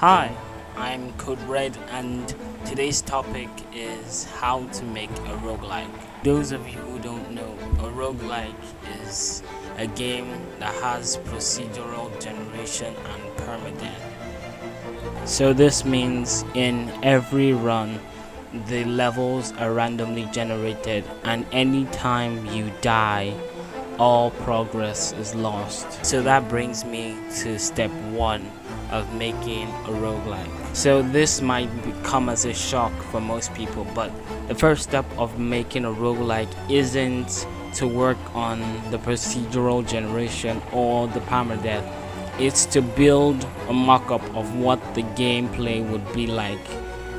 Hi, I'm Code Red, and today's topic is how to make a roguelike. Those of you who don't know, a roguelike is a game that has procedural generation and permadeath. So this means in every run, the levels are randomly generated, and anytime you die, all progress is lost. So that brings me to step 1 of making a roguelike. So this might come as a shock for most people, but the first step of making a roguelike isn't to work on the procedural generation or the permadeath. It's to build a mock-up of what the gameplay would be like.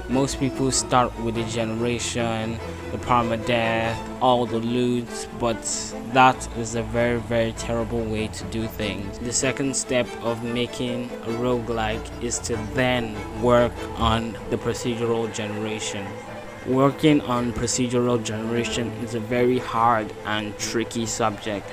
Most people start with the generation, the permadeath, all the loot, but that is a very terrible way to do things. The second step of making a roguelike is to then work on the procedural generation. Working on procedural generation is a very hard and tricky subject.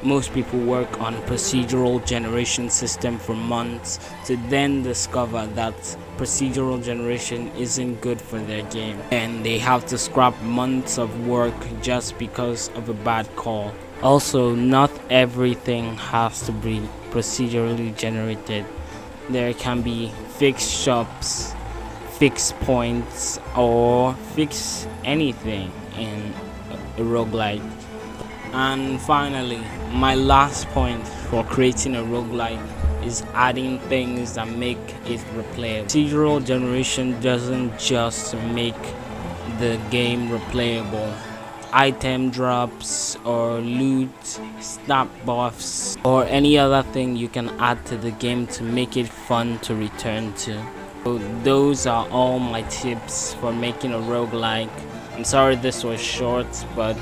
Most people work on procedural generation system for months to then discover that procedural generation isn't good for their game, and they have to scrap months of work just because of a bad call. Also, not everything has to be procedurally generated. There can be fixed shops, fixed points, or fix anything in a roguelike. And finally, my last point for creating a roguelike is adding things that make it replayable. Procedural generation doesn't just make the game replayable. Item drops or loot, snap buffs, or any other thing you can add to the game to make it fun to return to. So those are all my tips for making a roguelike. I'm sorry this was short, but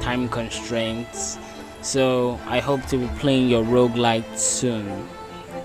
time constraints. So I hope to be playing your roguelike soon.